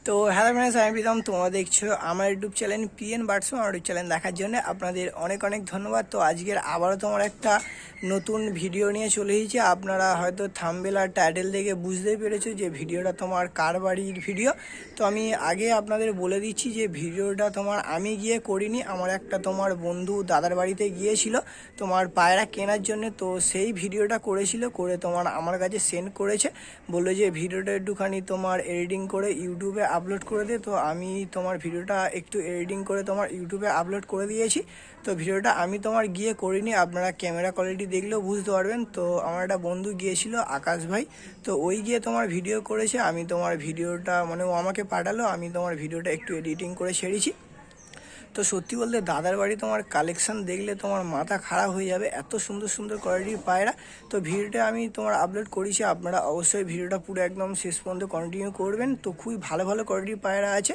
তো hello friends, আমি প্রীতম। তোমরা দেখছো আমার ইউটিউব চ্যানেল পিএন বার্ডস। আমার ইউটিউব চ্যানেল দেখার জন্য আপনাদের অনেক অনেক ধন্যবাদ। তো আজকের আবারও তোমার একটা নতুন ভিডিও নিয়ে চলে এসেছি। আপনারা হয়তো থাম্বনেল আর টাইটেল দেখে বুঝতেই পেরেছো যে ভিডিওটা তোমার কার বাড়ির ভিডিও। তো আমি আগে আপনাদের বলে দিচ্ছি যে ভিডিওটা তোমার আমি গিয়ে করিনি, আমার একটা তোমার বন্ধু দাদার বাড়িতে গিয়েছিল তোমার পায়রা কেনার জন্য। তো সেই ভিডিওটা করেছিল, করে তোমার আমার কাছে সেন্ড করেছে, বললো যে ভিডিওটা একটুখানি তোমার এডিটিং করে ইউটিউবে আপলোড করে দে। তো আমি তোমার ভিডিওটা একটু এডিটিং করে তোমার ইউটিউবে আপলোড করে দিয়েছি। তো ভিডিওটা আমি তোমার গিয়ে করিনি, আপনারা ক্যামেরা কোয়ালিটি দেখলেও বুঝতে পারবেন। তো আমার একটা বন্ধু গিয়েছিল, আকাশ ভাই, তো ওই গিয়ে তোমার ভিডিও করেছে। আমি তোমার ভিডিওটা মানে ও আমাকে পাঠালো, আমি তোমার ভিডিওটা একটু এডিটিং করে ছেড়েছি। তো সত্যি বলতে দাদার বাড়ি তোমার কালেকশান দেখলে তোমার মাথা খারাপ হয়ে যাবে, এত সুন্দর সুন্দর কোয়ালিটির পায়রা। তো ভিডিওটা আমি তোমার আপলোড করেছি, আপনারা অবশ্যই ভিডিওটা পুরো একদম শেষ পর্যন্ত কন্টিনিউ করবেন। তো খুবই ভালো ভালো কোয়ালিটির পায়রা আছে,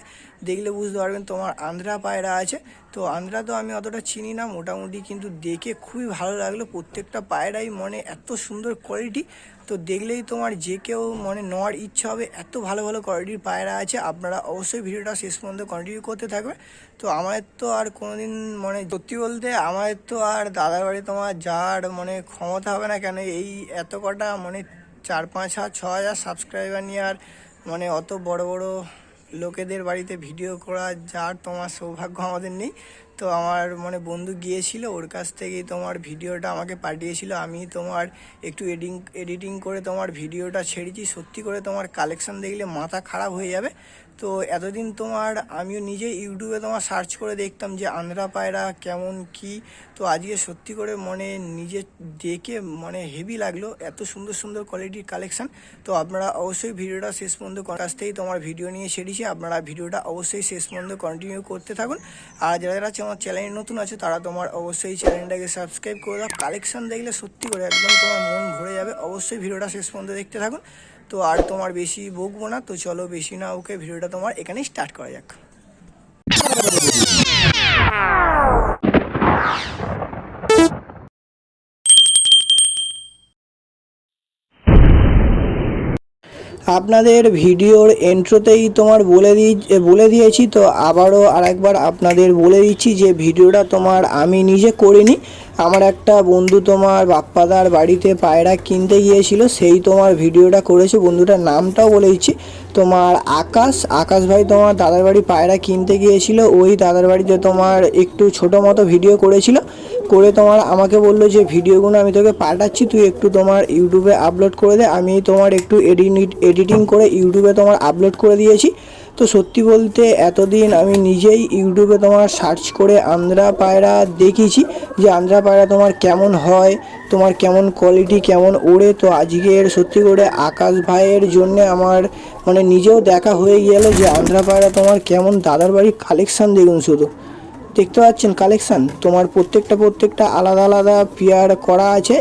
দেখলে বুঝতে পারবেন। তোমার আন্ধ্রা পায়রা আছে, তো আন্ধ্রা তো আমি অতটা চিনি না মোটামুটি, কিন্তু দেখে খুবই ভালো লাগলো। প্রত্যেকটা পায়রাই মানে এত সুন্দর কোয়ালিটি, তো দেখলেই তোমার যে কেউ মানে নেওয়ার ইচ্ছা হবে, এত ভালো ভালো কোয়ালিটির পায়রা আছে। আপনারা অবশ্যই ভিডিওটা শেষ পর্যন্ত কন্টিনিউ করতে থাকবে। তো আমাদের তো আর কোনোদিন মানে সত্যি বলতে আমাদের তো আর দাদার বাড়ি তোমার যাওয়ার মানে ক্ষমতা হবে না, কেন এই এত কটা মানে 4-5-6 হাজার সাবস্ক্রাইবার নিয়ে আর মানে অত বড় বড় লোকেদের বাড়িতে ভিডিও করা যার তোমার সৌভাগ্য আমাদের নেই। তো আমার মানে বন্ধু গিয়েছিল, ওর কাছ থেকেই তোমার ভিডিওটা আমাকে পাঠিয়েছিল, আমি তোমার একটু এডিটিং করে তোমার ভিডিওটা ছেড়েছি। সত্যি করে তোমার কালেকশান দেখলে মাথা খারাপ হয়ে যাবে। তো এতদিন তোমার আমিও নিজে ইউটিউবে তোমার সার্চ করে দেখতাম যে আন্ধ্রা পায়রা কেমন কি। তো আজকে সত্যি করে মানে নিজে দেখে মানে হেভি লাগলো, এত সুন্দর সুন্দর কোয়ালিটির কালেকশান। তো আপনারা অবশ্যই ভিডিওটা শেষ পর্যন্ত কাছ থেকেই তোমার ভিডিও নিয়ে ছেড়েছি, আপনারা ভিডিওটা অবশ্যই শেষ পর্যন্ত কন্টিনিউ করতে থাকুন। আর যারা যারা আমার চ্যানেলে নতুন আছে তারা তোমার অবশ্যই চ্যানেলটাকে সাবস্ক্রাইব করে দাও। কালেকশান দেখলে সত্যি করে একদম তোমার মন ভরে যাবে, অবশ্যই ভিডিওটা শেষ পর্যন্ত দেখতে থাকুন। তো আর তোমার বেশি বকবো না, তো চলো বেশি না ওকে ভিডিওটা তোমার এখানেই স্টার্ট করা যাক। আপনাদের ভিডিওর এন্ট্রোতেই তোমার বলে দিয়েছি, তো আবারও আরেকবার আপনাদের বলে দিচ্ছি যে ভিডিওটা তোমার আমি নিজে করিনি, আমার একটা বন্ধু তোমার বাপ্পাদার বাড়িতে পায়রা কিনতে গিয়েছিল, সেই তোমার ভিডিওটা করেছে। বন্ধুটার নামটাও বলে দিচ্ছি, তোমার আকাশ ভাই তোমার দাদার বাড়ি পায়রা কিনতে গিয়েছিল। ওই দাদার বাড়িতে তোমার একটু ছোটো মতো ভিডিও করেছিল, করে তোমার আমাকে বললো যে ভিডিওগুলো আমি তোকে পাঠাচ্ছি, তুই একটু তোমার ইউটিউবে আপলোড করে দে। আমি তোমার একটু এডিটিং করে ইউটিউবে তোমার আপলোড করে দিয়েছি। তো সত্যি বলতে এতদিন আমি নিজেই ইউটিউবে তোমার সার্চ করে আন্ধ্রা পায়রা দেখিয়েছি যে আন্ধ্রা পায়রা তোমার কেমন হয়, তোমার কেমন কোয়ালিটি, কেমন ওড়ে। তো আজকের সত্যি করে আকাশ ভাইয়ের জন্যে আমার মানে নিজেও দেখা হয়ে গেল যে আন্ধ্রা পায়রা তোমার কেমন। দাদার বাড়ির কালেকশান দেখুন, শুধু দেখতে পাচ্ছেন কালেকশান তোমার প্রত্যেকটা আলাদা আলাদা পেয়ার করা আছে।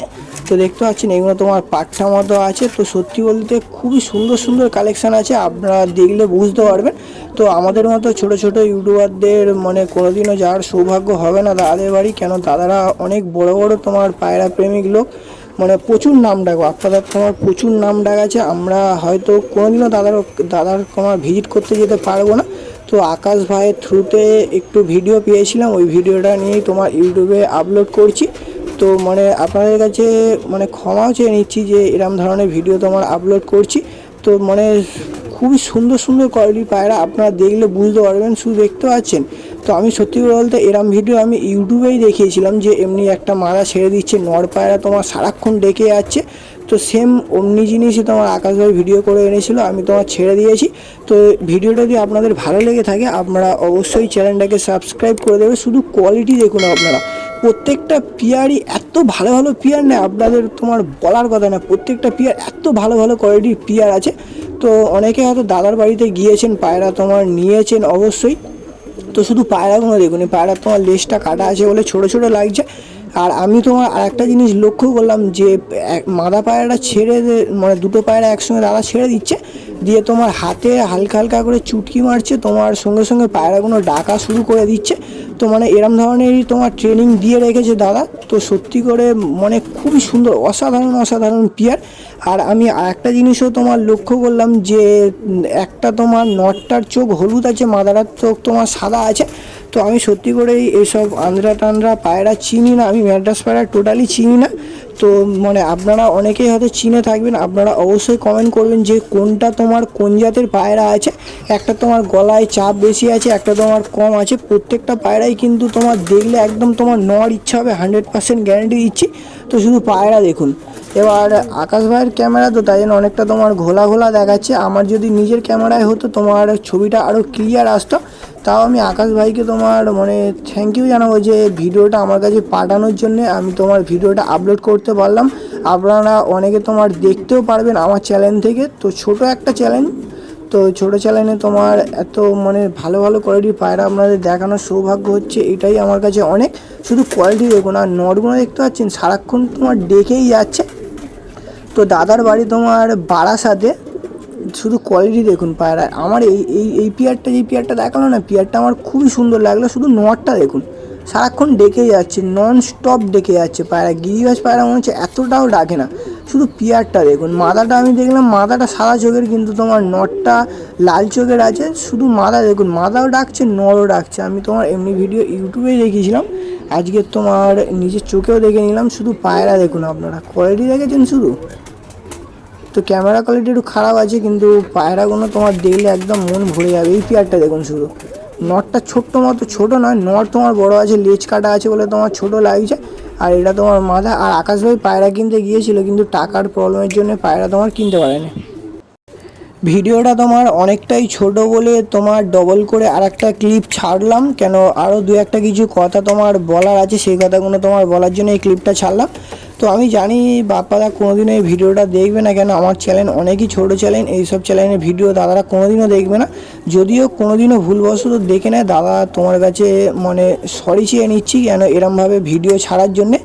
তো দেখতে পাচ্ছেন এগুলো তোমার পাট্টা মতো আছে। তো সত্যি বলতে খুবই সুন্দর সুন্দর কালেকশান আছে, আপনারা দেখলে বুঝতে পারবেন। তো আমাদের মতো ছোট ছোট ইউটিউবারদের মানে কোনোদিনও যাওয়ার সৌভাগ্য হবে না দাদাদের বাড়ি, কেন দাদারা অনেক বড় বড় তোমার পায়রা প্রেমিক লোক, মানে প্রচুর নাম ডাকো, আপনাদের তোমার প্রচুর নাম ডাক আছে। আমরা হয়তো কোনোদিনও দাদার তোমার ভিজিট করতে যেতে পারবো না। তো আকাশ ভাইয়ের থ্রুতে একটু ভিডিও পেয়েছিলাম, ওই ভিডিওটা নিয়েই তোমার ইউটিউবে আপলোড করছি। তো মানে আপনাদের কাছে মানে ক্ষমাও চেয়ে নিচ্ছি যে এরম ধরনের ভিডিও তোমার আপলোড করছি। তো মানে খুবই সুন্দর সুন্দর কোয়ালিটির পায়রা, আপনারা দেখলে বুঝতে পারবেন, শুধু দেখতে পাচ্ছেন। তো আমি সত্যি বলতে এরম ভিডিও আমি ইউটিউবেই দেখিয়েছিলাম যে এমনি একটা মাদা ছেড়ে দিচ্ছে, নর পায়রা তোমার সারাক্ষণ ডেকে যাচ্ছে। তো সেম অমনি জিনিসই তোমার আকাশ ভাই ভিডিও করে এনেছিল, আমি তোমার ছেড়ে দিয়েছি। তো ভিডিওটা যদি আপনাদের ভালো লেগে থাকে আপনারা অবশ্যই চ্যানেলটাকে সাবস্ক্রাইব করে দেবে। শুধু কোয়ালিটি দেখুন আপনারা, প্রত্যেকটা পিয়ারই এত ভালো ভালো পিয়ার নেই, আপনাদের তোমার বলার কথা না। প্রত্যেকটা পিয়ার এত ভালো ভালো কোয়ালিটির পিয়ার আছে। তো অনেকে হয়তো দাদার বাড়িতে গিয়েছেন, পায়রা তোমার নিয়েছেন অবশ্যই। তো শুধু পায়রাগুলো দেখুন, পায়রা তোমার লেজটা কাটা আছে বলে ছোটো ছোটো লাগছে। আর আমি তোমার আরেকটা জিনিস লক্ষ্য করলাম যে মাদা পায়রাটা ছেড়ে মানে দুটো পায়রা একসঙ্গে দাদা ছেড়ে দিচ্ছে, দিয়ে তোমার হাতে হালকা হালকা করে চুটকি মারছে, তোমার সঙ্গে সঙ্গে পায়রাগুলো ডাকা শুরু করে দিচ্ছে। তো মানে এরম ধরনেরই তোমার ট্রেনিং দিয়ে রেখেছে দাদা। তো সত্যি করে মানে খুবই সুন্দর, অসাধারণ অসাধারণ পেয়ার। আর আমি আরেকটা জিনিসও তোমার লক্ষ্য করলাম যে একটা তোমার নটটার চোখ হলুদ আছে, মাদারার চোখ তোমার সাদা আছে। তো আমি সত্যি করেই এইসব আন্দ্রা টান্দ্রা পায়রা চিনি না, আমি ম্যাড্রাস পায়রা টোটালি চিনি না। তো মানে আপনারা অনেকেই হয়তো চিনে থাকবেন, আপনারা অবশ্যই কমেন্ট করবেন যে কোনটা তোমার কোন জাতের পায়রা আছে। একটা তোমার গলায় চাপ বেশি আছে, একটা তোমার কম আছে। প্রত্যেকটা পায়রাই কিন্তু তোমার দেখলে একদম তোমার নেওয়ার ইচ্ছা হবে, 100% গ্যারেন্টি দিচ্ছি। তো শুধু পায়রা দেখুন। এবার আকাশ ভাইয়ের ক্যামেরা তো তাই জন্য অনেকটা তোমার ঘোলা ঘোলা দেখাচ্ছে। আমার যদি নিজের ক্যামেরায় হতো তোমার ছবিটা আরও ক্লিয়ার আসতো। তাও আমি আকাশ ভাইকে তোমার মানে থ্যাংক ইউ জানাবো যে ভিডিওটা আমার কাছে পাঠানোর জন্যে আমি তোমার ভিডিওটা আপলোড করতে পারলাম। আপনারা অনেকে তোমার দেখতেও পারবেন আমার চ্যানেল থেকে। তো ছোট একটা চ্যানেল, তো ছোটো চ্যানেলে তোমার এত মানে ভালো ভালো কোয়ালিটির পায়রা আপনাদের দেখানোর সৌভাগ্য হচ্ছে, এটাই আমার কাছে অনেক। শুধু কোয়ালিটি দেখুন, আর নটগুলো দেখতে পাচ্ছেন সারাক্ষণ তোমার ডেকেই যাচ্ছে। তো দাদার বাড়ি তোমার বারাসাতে, শুধু কোয়ালিটি দেখুন পায়রা। আমার এই পেয়ারটা, যে পেয়ারটা দেখালো না, পেয়ারটা আমার খুবই সুন্দর লাগলো। শুধু নটটা দেখুন, সারাক্ষণ ডেকে যাচ্ছে, নন স্টপ ডেকে যাচ্ছে পায়রা। গিরিবাজ পায়রা মনে হচ্ছে এতটাও ডাকে না। শুধু পেয়ারটা দেখুন, মাদাটা আমি দেখলাম মাদাটা সাদা চোখের, কিন্তু তোমার নটটা লাল চোখের আছে। শুধু মাদা দেখুন, মাদাও ডাকছে, নরও ডাকছে। আমি তোমার এমনি ভিডিও ইউটিউবেই দেখিয়েছিলাম, আজকে তোমার নিজের চোখেও দেখে নিলাম। শুধু পায়রা দেখুন, আপনারা কোয়ালিটি দেখেছেন শুধু। তো ক্যামেরা কোয়ালিটি একটু খারাপ আছে, কিন্তু পায়রাগুলো তোমার দেখলে একদম মন ভরে যাবে। এই পেয়ারটা দেখুন শুধু, নটটা ছোট্ট মতো, ছোটো নয়, নট তোমার বড় আছে, লেজ কাটা আছে বলে তোমার ছোটো লাগছে। আর এটা তোমার মাথা। আর আকাশ ভাই পায়রা কিনতে গিয়েছিল, কিন্তু টাকার প্রবলেমের জন্য পায়রা তোমার কিনতে পারেনি। ভিডিওটা তোমার অনেকটাই ছোট বলে তোমার ডবল করে আর একটা ক্লিপ ছাড়লাম, কেন আরও দু একটা কিছু কথা তোমার বলার আছে, সেই কথাগুলো তোমার বলার জন্য এই ক্লিপটা ছাড়লাম। তো আমি জানি বাপ্পাদা কোনোদিনও এই ভিডিওটা দেখবে না, কেন আমার চ্যানেল অনেকই ছোটো চ্যানেল, এইসব চ্যানেলের ভিডিও দাদারা কোনোদিনও দেখবে না। যদিও কোনোদিনও ভুলবশত দেখে নেয়, দাদা তোমার কাছে মানে সরি চেয়ে নিচ্ছি কেন এরমভাবে ভিডিও ছাড়ার জন্যে।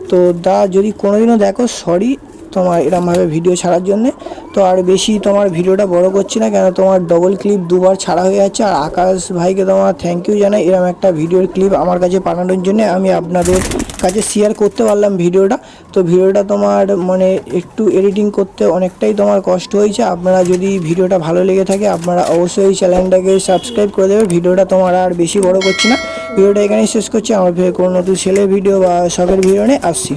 তো দা যদি কোনোদিনও দেখো, সরি তোমার এরমভাবে ভিডিও ছাড়ার জন্যে। তো আর বেশি তোমার ভিডিওটা বড় করছি না, কেন তোমার ডবল ক্লিপ দুবার ছাড়া হয়ে যাচ্ছে। আর আকাশ ভাইকে তোমার থ্যাংক ইউ জানাই, এরকম একটা ভিডিওর ক্লিপ আমার কাছে পাঠানোর জন্য। আমি আপনাদের কাছে শেয়ার করতে পারলাম ভিডিওটা। তো ভিডিওটা তোমার মানে একটু এডিটিং করতে অনেকটাই তোমার কষ্ট হয়েছে। আপনারা যদি ভিডিওটা ভালো লেগে থাকে, আপনারা অবশ্যই চ্যানেলটাকে সাবস্ক্রাইব করে দেবে। ভিডিওটা তোমার আর বেশি বড় করছি না, ভিডিওটা এখানেই শেষ করছি। আমার কোনো নতুন ছেলের ভিডিও বা শখের ভিডিও নিয়ে আসছি।